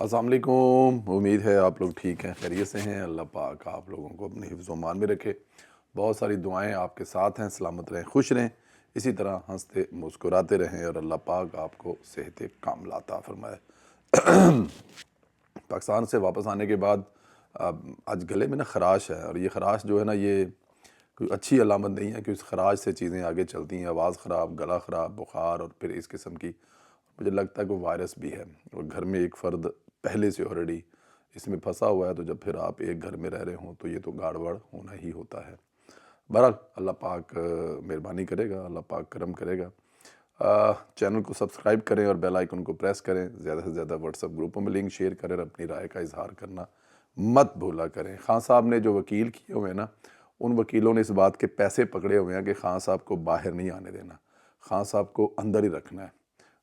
السلام علیکم، امید ہے آپ لوگ ٹھیک ہیں، خیریت سے ہیں۔ اللہ پاک آپ لوگوں کو اپنے حفظ و امان میں رکھے۔ بہت ساری دعائیں آپ کے ساتھ ہیں، سلامت رہیں، خوش رہیں، اسی طرح ہنستے مسکراتے رہیں اور اللہ پاک آپ کو صحت کاملہ عطا فرمائے۔ پاکستان سے واپس آنے کے بعد آج گلے میں خراش ہے، اور یہ خراش جو ہے نا، یہ کوئی اچھی علامت نہیں ہے کہ اس خراش سے چیزیں آگے چلتی ہیں۔ آواز خراب، گلا خراب، بخار، اور پھر اس قسم کی مجھے لگتا ہے کہ وائرس بھی ہے، اور گھر میں ایک فرد پہلے سے آلریڈی اس میں پھنسا ہوا ہے، تو جب پھر آپ ایک گھر میں رہ رہے ہوں تو یہ تو گاڑ ہونا ہی ہوتا ہے۔ بہرحال اللہ پاک مہربانی کرے گا، اللہ پاک کرم کرے گا۔ چینل کو سبسکرائب کریں اور بیل آئیکن کو پریس کریں، زیادہ سے زیادہ واٹس ایپ گروپوں میں لنک شیئر کریں، اور اپنی رائے کا اظہار کرنا مت بھولا کریں۔ خان صاحب نے جو وکیل کیے ہوئے ہیں نا، ان وکیلوں نے اس بات کے پیسے پکڑے ہوئے ہیں کہ خان صاحب کو باہر نہیں آنے دینا، خان صاحب کو اندر ہی رکھنا ہے۔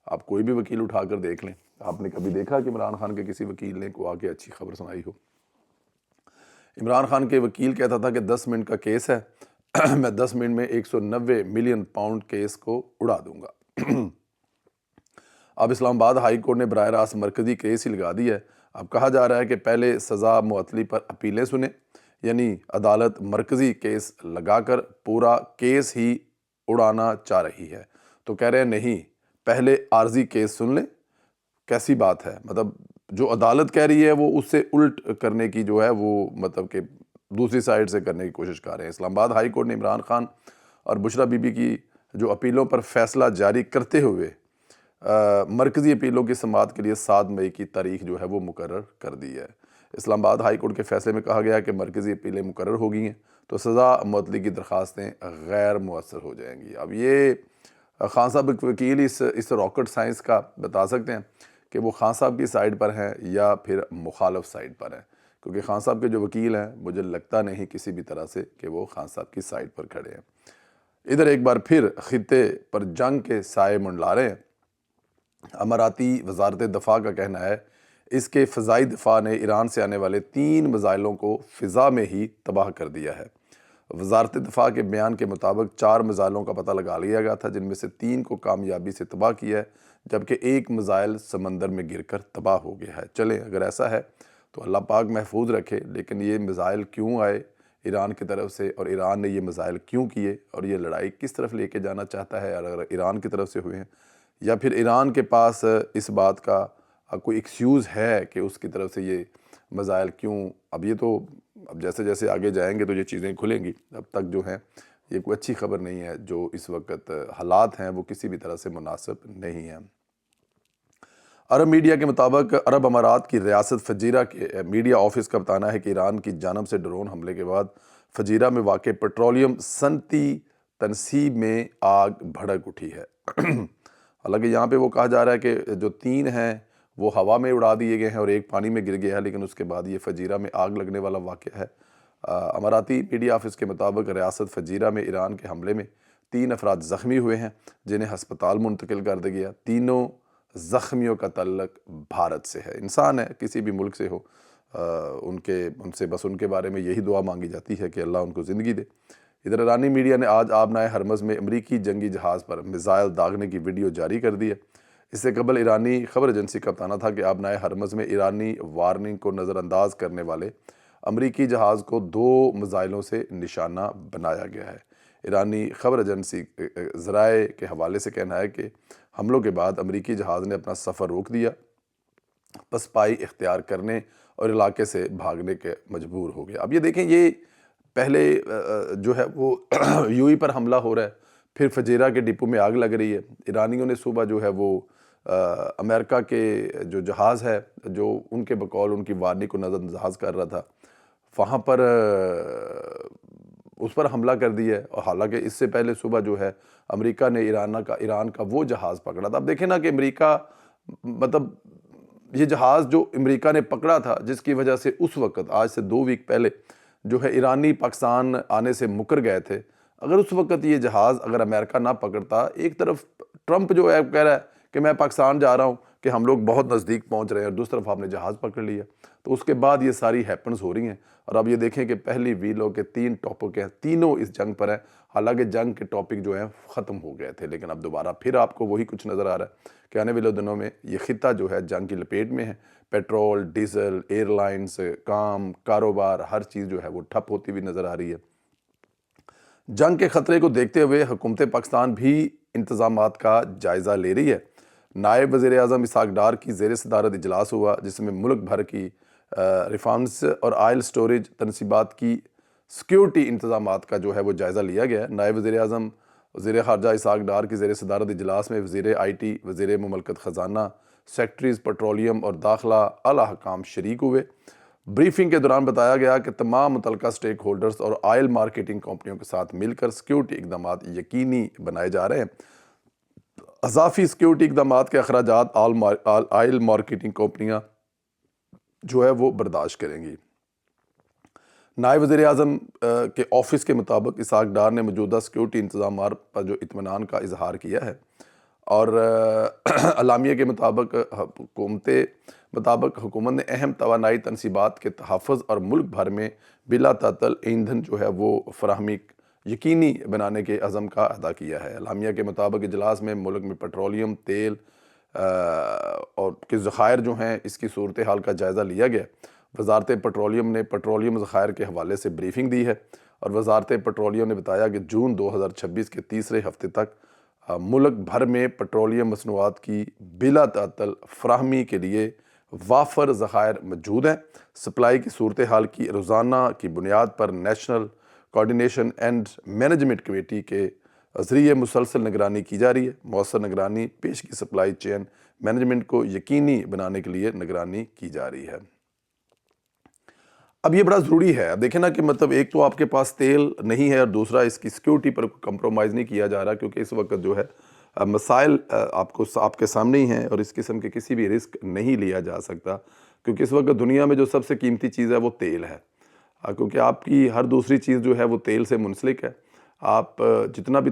آپ کوئی بھی وکیل اٹھا کر دیکھ لیں، آپ نے کبھی دیکھا کہ عمران خان کے کسی وکیل نے کو آ کے اچھی خبر سنائی ہو؟ عمران خان کے وکیل کہتا تھا کہ 10 منٹ کا کیس ہے، میں 10 منٹ میں 190 ملین پاؤنڈ کیس کو اڑا دوں گا۔ اب اسلام آباد ہائی کورٹ نے براہ راست مرکزی کیس ہی لگا دی ہے۔ اب کہا جا رہا ہے کہ پہلے سزا معطلی پر اپیلیں سنیں، یعنی عدالت مرکزی کیس لگا کر پورا کیس ہی اڑانا چاہ رہی ہے۔ تو کہہ رہے ہیں نہیں، پہلے عارضی کیس سن لیں۔ کیسی بات ہے؟ مطلب جو عدالت کہہ رہی ہے وہ اس سے الٹ کرنے کی جو ہے وہ مطلب کہ دوسری سائیڈ سے کرنے کی کوشش کر رہے ہیں۔ اسلام آباد ہائی کورٹ نے عمران خان اور بشرا بی بی کی جو اپیلوں پر فیصلہ جاری کرتے ہوئے مرکزی اپیلوں کی سماعت کے لیے 7 مئی کی تاریخ جو ہے وہ مقرر کر دی ہے۔ اسلام آباد ہائی کورٹ کے فیصلے میں کہا گیا ہے کہ مرکزی اپیلیں مقرر ہو گئی ہیں تو سزا معطلی کی درخواستیں غیر مؤثر ہو جائیں گی۔ اب یہ خان صاحب ایک وکیل اس راکٹ سائنس کا بتا سکتے ہیں کہ وہ خان صاحب کی سائیڈ پر ہیں یا پھر مخالف سائیڈ پر ہیں، کیونکہ خان صاحب کے جو وکیل ہیں مجھے لگتا نہیں کسی بھی طرح سے کہ وہ خان صاحب کی سائیڈ پر کھڑے ہیں۔ ادھر ایک بار پھر خطے پر جنگ کے سائے منڈلا رہے ہیں۔ اماراتی وزارت دفاع کا کہنا ہے اس کے فضائی دفاع نے ایران سے آنے والے 3 میزائلوں کو فضا میں ہی تباہ کر دیا ہے۔ وزارت دفاع کے بیان کے مطابق 4 میزائلوں کا پتہ لگا لیا گیا تھا، جن میں سے 3 کو کامیابی سے تباہ کیا ہے، جبکہ ایک میزائل سمندر میں گر کر تباہ ہو گیا ہے۔ چلیں اگر ایسا ہے تو اللہ پاک محفوظ رکھے، لیکن یہ میزائل کیوں آئے ایران کی طرف سے، اور ایران نے یہ میزائل کیوں کیے، اور یہ لڑائی کس طرف لے کے جانا چاہتا ہے؟ اگر ایران کی طرف سے ہوئے ہیں یا پھر ایران کے پاس اس بات کا کوئی ایکسکیوز ہے کہ اس کی طرف سے یہ میزائل کیوں؟ اب یہ تو اب جیسے جیسے آگے جائیں گے تو یہ چیزیں کھلیں گی، اب تک جو ہیں یہ کوئی اچھی خبر نہیں ہے۔ جو اس وقت حالات ہیں وہ کسی بھی طرح سے مناسب نہیں ہیں۔ عرب میڈیا کے مطابق عرب امارات کی ریاست فجیرہ کے میڈیا آفس کا بتانا ہے کہ ایران کی جانب سے ڈرون حملے کے بعد فجیرہ میں واقع پیٹرولیم صنعتی تنصیب میں آگ بھڑک اٹھی ہے۔ حالانکہ یہاں پہ وہ کہا جا رہا ہے کہ جو 3 ہیں وہ ہوا میں اڑا دیے گئے ہیں اور ایک پانی میں گر گیا ہے، لیکن اس کے بعد یہ فجیرہ میں آگ لگنے والا واقعہ ہے۔ اماراتی میڈیا آفس کے مطابق ریاست فجیرہ میں ایران کے حملے میں 3 افراد زخمی ہوئے ہیں، جنہیں ہسپتال منتقل کر دیا گیا۔ تینوں زخمیوں کا تعلق بھارت سے ہے۔ انسان ہے، کسی بھی ملک سے ہو، ان سے بس ان کے بارے میں یہی دعا مانگی جاتی ہے کہ اللہ ان کو زندگی دے۔ ادھر ایرانی میڈیا نے آج آبنائے ہرمز میں امریکی جنگی جہاز پر میزائل داغنے کی ویڈیو جاری کر دی ہے۔ اس سے قبل ایرانی خبر ایجنسی کا بتانا تھا کہ آبنائے ہرمز میں ایرانی وارننگ کو نظر انداز کرنے والے امریکی جہاز کو 2 میزائلوں سے نشانہ بنایا گیا ہے۔ ایرانی خبر ایجنسی ذرائع کے حوالے سے کہنا ہے کہ حملوں کے بعد امریکی جہاز نے اپنا سفر روک دیا، پسپائی اختیار کرنے اور علاقے سے بھاگنے کے مجبور ہو گیا۔ اب یہ دیکھیں، یہ پہلے جو ہے وہ یو ای پر حملہ ہو رہا ہے، پھر فجیرہ کے ڈپو میں آگ لگ رہی ہے۔ ایرانیوں نے صبح جو ہے وہ امریکہ کے جو جہاز ہے جو ان کے بقول ان کی وارننگ کو نظر انداز کر رہا تھا، وہاں پر اس پر حملہ کر دیا ہے، اور حالانکہ اس سے پہلے صبح جو ہے امریکہ نے ایران کا وہ جہاز پکڑا تھا۔ اب دیکھیں نا کہ امریکہ مطلب یہ جہاز جو امریکہ نے پکڑا تھا، جس کی وجہ سے اس وقت آج سے 2 ویک پہلے جو ہے ایرانی پاکستان آنے سے مکر گئے تھے، اگر اس وقت یہ جہاز اگر امریکہ نہ پکڑتا، ایک طرف ٹرمپ جو ہے کہہ رہا ہے کہ میں پاکستان جا رہا ہوں، کہ ہم لوگ بہت نزدیک پہنچ رہے ہیں اور دوسری طرف آپ نے جہاز پکڑ لیا. تو اس کے بعد یہ ساری ہیپنز ہو رہی ہیں. اور اب یہ دیکھیں کہ پہلی ویلو کے 3 ٹاپک ہیں، تینوں اس جنگ پر ہیں. حالانکہ جنگ کے ٹاپک جو ہیں ختم ہو گئے تھے، لیکن اب دوبارہ پھر آپ کو وہی کچھ نظر آ رہا ہے کہ آنے والے دنوں میں یہ خطہ جو ہے جنگ کی لپیٹ میں ہے. پیٹرول، ڈیزل، ایئر لائنز، کام، کاروبار، ہر چیز جو ہے وہ ٹھپ ہوتی ہوئی نظر آ رہی ہے. جنگ کے خطرے کو دیکھتے ہوئے حکومت پاکستان بھی انتظامات کا جائزہ لے رہی ہے. نائب وزیر اعظم اسحاق ڈار کی زیر صدارت اجلاس ہوا، جس میں ملک بھر کی ریفائنرز اور آئل سٹوریج تنصیبات کی سیکیورٹی انتظامات کا جو ہے وہ جائزہ لیا گیا ہے. نائب وزیر اعظم وزیر خارجہ اسحاق ڈار کی زیر صدارت اجلاس میں وزیر آئی ٹی، وزیر مملکت خزانہ، سیکٹریز پیٹرولیم اور داخلہ، اعلیٰ حکام شریک ہوئے. بریفنگ کے دوران بتایا گیا کہ تمام متعلقہ سٹیک ہولڈرز اور آئل مارکیٹنگ کمپنیوں کے ساتھ مل کر سیکیورٹی اقدامات یقینی بنائے جا رہے ہیں. اضافی سیکیورٹی اقدامات کے اخراجات آئل مارکیٹنگ کمپنیاں جو ہے وہ برداشت کریں گی. نائب وزیر اعظم کے آفس کے مطابق اسحاق ڈار نے موجودہ سیکیورٹی انتظامات پر جو اطمینان کا اظہار کیا ہے اور اعلامیہ کے مطابق حکومت نے اہم توانائی تنصیبات کے تحفظ اور ملک بھر میں بلا تعطل ایندھن جو ہے وہ فراہمی یقینی بنانے کے عزم کا ادا کیا ہے. اعلامیہ کے مطابق اجلاس میں ملک میں پیٹرولیم، تیل اور کے ذخائر جو ہیں اس کی صورتحال کا جائزہ لیا گیا. وزارت پیٹرولیم نے پیٹرولیم ذخائر کے حوالے سے بریفنگ دی ہے اور وزارت پیٹرولیم نے بتایا کہ جون 2026 کے تیسرے ہفتے تک ملک بھر میں پیٹرولیم مصنوعات کی بلا تعطل فراہمی کے لیے وافر ذخائر موجود ہیں. سپلائی کی صورتحال کی روزانہ کی بنیاد پر national coordination and management committee کے ذریعے مسلسل نگرانی کی جا رہی ہے. مؤثر نگرانی پیش کی سپلائی چین مینجمنٹ کو یقینی بنانے کے لیے نگرانی کی جا رہی ہے. اب یہ بڑا ضروری ہے. اب دیکھیں نا کہ مطلب ایک تو آپ کے پاس تیل نہیں ہے اور دوسرا اس کی سیکیورٹی پر کمپرومائز نہیں کیا جا رہا، کیونکہ اس وقت جو ہے مسائل آپ کے سامنے ہی ہیں اور اس قسم کے کسی بھی رسک نہیں لیا جا سکتا، کیونکہ اس وقت دنیا میں جو سب سے قیمتی چیز ہے وہ تیل ہے، کیونکہ آپ کی ہر دوسری چیز جو ہے وہ تیل سے منسلک ہے. آپ جتنا بھی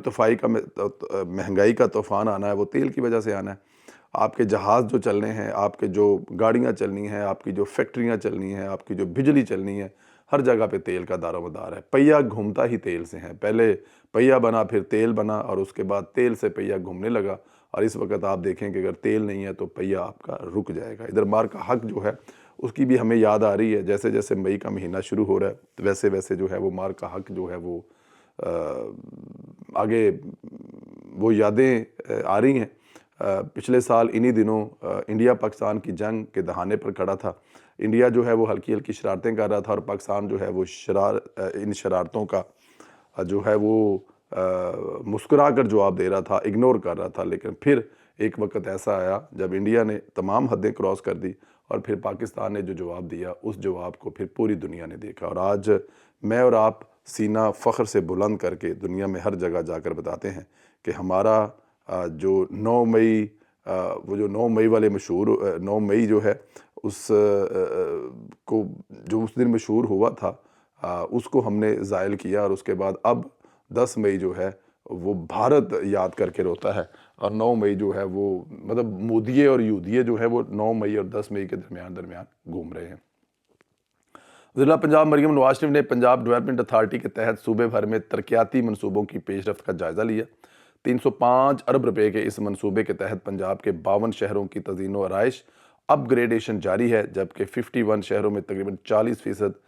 مہنگائی کا طوفان آنا ہے وہ تیل کی وجہ سے آنا ہے. آپ کے جہاز جو چلنے ہیں، آپ کے جو گاڑیاں چلنی ہیں، آپ کی جو فیکٹریاں چلنی ہیں، آپ کی جو بجلی چلنی ہے، ہر جگہ پہ تیل کا دار و مدار ہے. پہیہ گھومتا ہی تیل سے ہے. پہلے پہیہ بنا، پھر تیل بنا، اور اس کے بعد تیل سے پہیہ گھومنے لگا. اور اس وقت آپ دیکھیں کہ اگر تیل نہیں ہے تو پہیہ آپ کا رک جائے گا. ادھر مار کا حق جو ہے اس کی بھی ہمیں یاد آ رہی ہے. جیسے جیسے مئی کا مہینہ شروع ہو رہا ہے ویسے ویسے جو ہے وہ مار کا حق جو ہے وہ آگے وہ یادیں آ رہی ہیں. پچھلے سال انہی دنوں انڈیا پاکستان کی جنگ کے دہانے پر کھڑا تھا. انڈیا جو ہے وہ ہلکی ہلکی شرارتیں کر رہا تھا اور پاکستان جو ہے وہ ان شرارتوں کا جو ہے وہ مسکرا کر جواب دے رہا تھا، اگنور کر رہا تھا. لیکن پھر ایک وقت ایسا آیا جب انڈیا نے تمام حدیں کراس کر دی اور پھر پاکستان نے جو جواب دیا اس جواب کو پھر پوری دنیا نے دیکھا. اور آج میں اور آپ سینہ فخر سے بلند کر کے دنیا میں ہر جگہ جا کر بتاتے ہیں کہ ہمارا جو 9 مئی وہ جو 9 مئی والے مشہور 9 مئی جو ہے اس کو جو اس دن مشہور ہوا تھا اس کو ہم نے زائل کیا. اور اس کے بعد اب 10 مئی جو ہے وہ بھارت یاد کر کے روتا ہے اور 9 مئی جو ہے وہ مطلب مودیے اور یودیے جو ہے وہ 9 مئی اور 10 مئی کے درمیان گھوم رہے ہیں. ضلع پنجاب مریم نواز شریف نے پنجاب ڈیولپمنٹ اتھارٹی کے تحت صوبے بھر میں ترقیاتی منصوبوں کی پیش رفت کا جائزہ لیا. 305 ارب روپے کے اس منصوبے کے تحت پنجاب کے 52 شہروں کی تزئین و آرائش اپ گریڈیشن جاری ہے، جبکہ 51 شہروں میں تقریباً 40%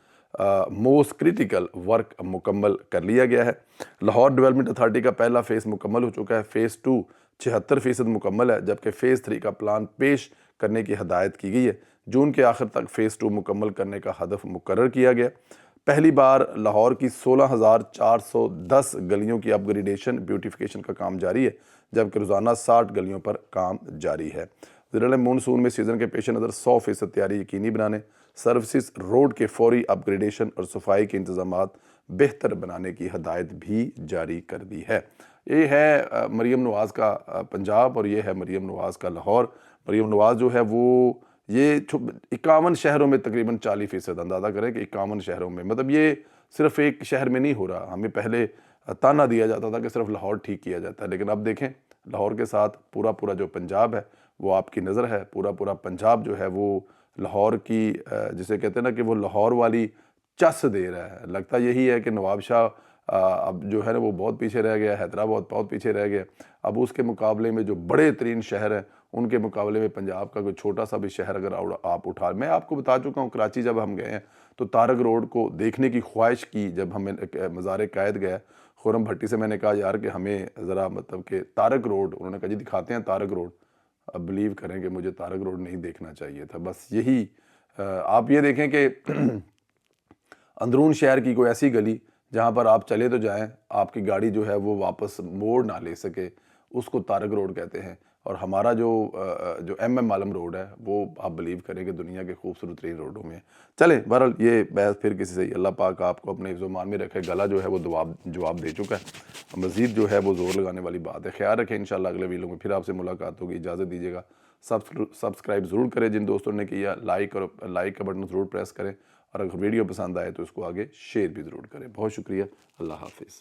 موسٹ کرٹیکل ورک مکمل کر لیا گیا ہے. لاہور ڈیولپمنٹ اتھارٹی کا پہلا فیز مکمل ہو چکا ہے. فیز 2 76% مکمل ہے، جبکہ فیز 3 کا پلان پیش کرنے کی ہدایت کی گئی ہے. جون کے آخر تک فیز 2 مکمل کرنے کا ہدف مقرر کیا گیا. پہلی بار لاہور کی 16,410 گلیوں کی اپ گریڈیشن بیوٹیفیکیشن کا کام جاری ہے، جبکہ روزانہ 60 گلیوں پر کام جاری ہے. ضلع مونسون میں سیزن کے پیش نظر 100% تیاری یقینی بنانے، سروسز روڈ کے فوری اپ گریڈیشن اور صفائی کے انتظامات بہتر بنانے کی ہدایت بھی جاری کر دی ہے. یہ ہے مریم نواز کا پنجاب اور یہ ہے مریم نواز کا لاہور. مریم نواز جو ہے وہ یہ 51 شہروں میں تقریباً 40%، اندازہ کریں کہ 51 شہروں میں، مطلب یہ صرف ایک شہر میں نہیں ہو رہا. ہمیں پہلے تانا دیا جاتا تھا کہ صرف لاہور ٹھیک کیا جاتا ہے، لیکن اب دیکھیں لاہور کے ساتھ پورا جو پنجاب ہے وہ آپ کی نظر ہے. پورا پورا پنجاب جو ہے وہ لاہور کی جسے کہتے ہیں نا کہ وہ لاہور والی چس دے رہا ہے. لگتا یہی ہے کہ نواب شاہ اب جو ہے نا وہ بہت پیچھے رہ گیا, حیدرآباد بہت پیچھے رہ گیا. اب اس کے مقابلے میں جو بڑے ترین شہر ہیں ان کے مقابلے میں پنجاب کا کوئی چھوٹا سا بھی شہر اگر آپ اٹھا, میں آپ کو بتا چکا ہوں کراچی جب ہم گئے ہیں تو تارک روڈ کو دیکھنے کی خواہش کی. جب ہمیں مزار قائد گئے خرم بھٹی سے, میں نے کہا یار کہ ہمیں ذرا مطلب کہ تارک روڈ, انہوں نے کہا جی دکھاتے ہیں تارک روڈ. اب بلیو کریں کہ مجھے تارک روڈ نہیں دیکھنا چاہیے تھا. بس یہی آپ یہ دیکھیں کہ اندرون شہر کی کوئی ایسی گلی جہاں پر آپ چلے تو جائیں, آپ کی گاڑی جو ہے وہ واپس موڑ نہ لے سکے, اس کو تارک روڈ کہتے ہیں. اور ہمارا جو ایم عالم روڈ ہے وہ آپ بلیو کریں کہ دنیا کے خوبصورت ترین روڈوں میں ہے. چلیں بہرحال یہ بحث پھر کسی سے, اللہ پاک آپ کو اپنے حفظ و امان میں رکھے. گلا جو ہے وہ جواب دے چکا ہے, مزید جو ہے وہ زور لگانے والی بات ہے. خیال رکھیں, انشاءاللہ اگلے ویڈیو میں پھر آپ سے ملاقات ہوگی. اجازت دیجیے گا. سبسکرائب ضرور کریں جن دوستوں نے کیا, لائک کا بٹن ضرور پریس کریں, اور اگر ویڈیو پسند آئے تو اس کو آگے شیئر بھی ضرور کریں. بہت شکریہ. اللہ حافظ.